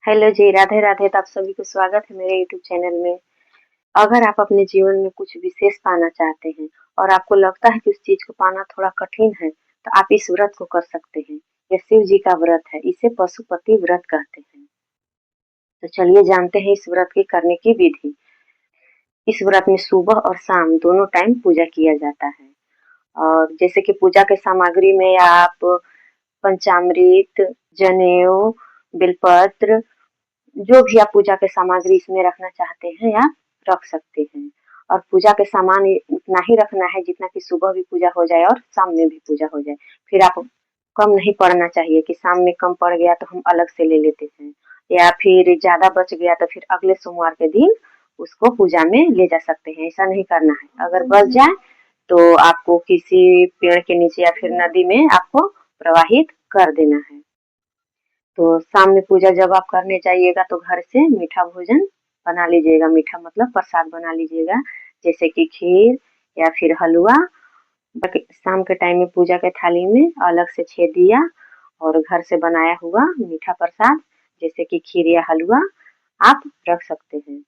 Hello जी, राधे राधे। तो आप सभी को स्वागत है मेरे यूट्यूब चैनल में। अगर आप अपने जीवन में कुछ विशेष पाना चाहते हैं और आपको लगता है कि उस चीज को पाना थोड़ा कठिन है, तो आप इस व्रत को कर सकते हैं। यह शिव जी का व्रत है, इसे पशुपति व्रत कहते हैं। तो चलिए जानते हैं इस व्रत की करने की विधि। इस व्रत में सुबह और शाम दोनों टाइम पूजा किया जाता है। और जैसे कि पूजा के सामग्री में आप पंचामृत, जनेऊ, बेलपत्र, जो भी आप पूजा के सामग्री इसमें रखना चाहते हैं आप रख सकते हैं। और पूजा के सामान उतना ही रखना है जितना कि सुबह भी पूजा हो जाए और शाम में भी पूजा हो जाए। फिर आप कम नहीं पड़ना चाहिए कि शाम में कम पड़ गया तो हम अलग से ले लेते हैं, या फिर ज्यादा बच गया तो फिर अगले सोमवार के दिन उसको पूजा में ले जा सकते हैं। ऐसा नहीं करना है। अगर बच जाए तो आपको किसी पेड़ के नीचे या फिर नदी में आपको प्रवाहित कर देना है। तो शाम में पूजा जब आप करने जाइएगा तो घर से मीठा भोजन बना लीजिएगा। मीठा मतलब प्रसाद बना लीजिएगा, जैसे कि खीर या फिर हलवा। शाम के टाइम में पूजा के थाली में अलग से छेद दिया और घर से बनाया हुआ मीठा प्रसाद जैसे कि खीर या हलवा आप रख सकते हैं।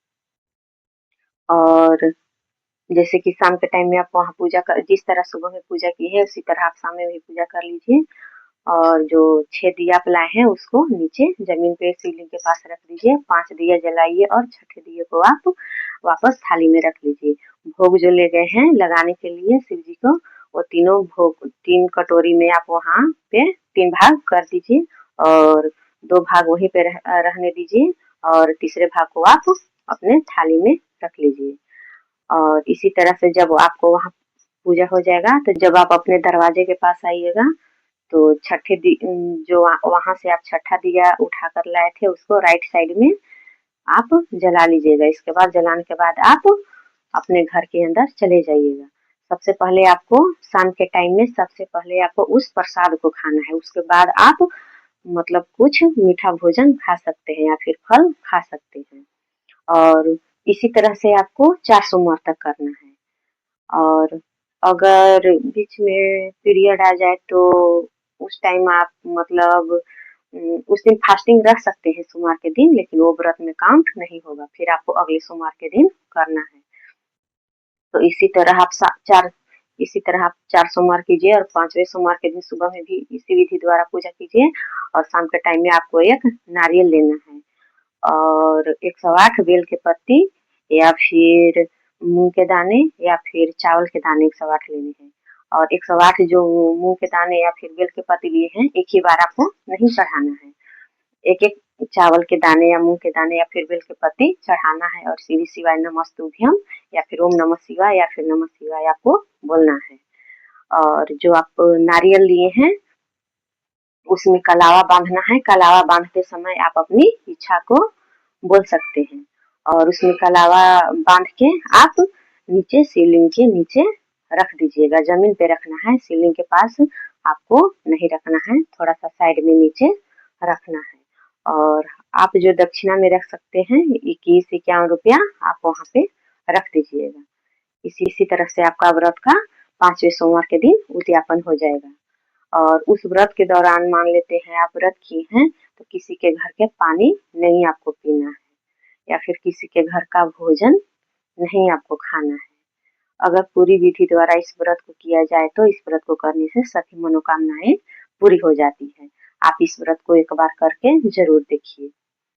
और जैसे कि शाम के टाइम में आप वहाँ पूजा कर, जिस तरह सुबह में पूजा की है उसी तरह आप शाम में भी पूजा कर लीजिए। और जो 6 दिया आप लाए हैं उसको नीचे जमीन पे शिवलिंग के पास रख दीजिए। 5 दिया जलाइए और छठे दिए को आप वापस थाली में रख लीजिए। भोग जो ले गए हैं लगाने के लिए शिव जी को, वो तीनों भोग 3 कटोरी में आप वहाँ पे 3 भाग कर दीजिए और 2 भाग वहीं पे रहने दीजिए और तीसरे भाग को आप अपने थाली में रख लीजिए। और इसी तरह से जब आपको वहाँ पूजा हो जाएगा तो जब आप अपने दरवाजे के पास आइएगा तो जो वहाँ से आप छठा दिया उठा कर लाए थे उसको राइट साइड में आप जला लीजिएगा। इसके बाद जलाने के बाद आप अपने घर के अंदर चले जाइएगा। सबसे पहले आपको शाम के टाइम में सबसे पहले आपको उस प्रसाद को खाना है। उसके बाद आप मतलब कुछ मीठा भोजन खा सकते हैं या फिर फल खा सकते हैं। और इसी तरह से आपको 4 सोमवार तक करना है। और अगर बीच में पीरियड आ जाए तो उस टाइम आप मतलब उस दिन फास्टिंग रख सकते हैं सोमवार के दिन, लेकिन वो व्रत में काउंट नहीं होगा। फिर आपको अगले सोमवार के दिन करना है। तो इसी तरह आप 4 सोमवार कीजिए और 5वें सोमवार के दिन सुबह में भी इसी विधि द्वारा पूजा कीजिए। और शाम के टाइम में आपको एक नारियल लेना है और 108 बेल के पत्ती या फिर मूंग के दाने या फिर चावल के दाने 108 लेने हैं। और 108 जो मूंग के दाने या फिर बेल के पत्ती लिए हैं एक ही बार आपको नहीं चढ़ाना है। एक एक चावल के दाने या मूंग के दाने या फिर बेल के पत्ती चढ़ाना है और श्री शिवाय नमस्तुभ्यम या फिर ओम नमः शिवाय या फिर नमः शिवाय आपको बोलना है। और जो आप नारियल लिए हैं उसमें कलावा बांधना है। कलावा बांधते समय आप अपनी इच्छा को बोल सकते हैं। और उसमें कलावा बांध के आप नीचे शिवलिंग के नीचे रख दीजिएगा। जमीन पे रखना है, शिवलिंग के पास आपको नहीं रखना है, थोड़ा सा साइड में नीचे रखना है। और आप जो दक्षिणा में रख सकते हैं 21-51 रुपया आप वहाँ पे रख दीजिएगा। इसी तरह से आपका व्रत का 5वें सोमवार के दिन उद्यापन हो जाएगा। और उस व्रत के दौरान मान लेते हैं आप व्रत किए हैं तो किसी के घर के पानी नहीं आपको पीना है या फिर किसी के घर का भोजन नहीं आपको खाना है। अगर पूरी विधि द्वारा इस व्रत को किया जाए तो इस व्रत को करने से सभी मनोकामनाएं पूरी हो जाती है। आप इस व्रत को एक बार करके जरूर देखिए।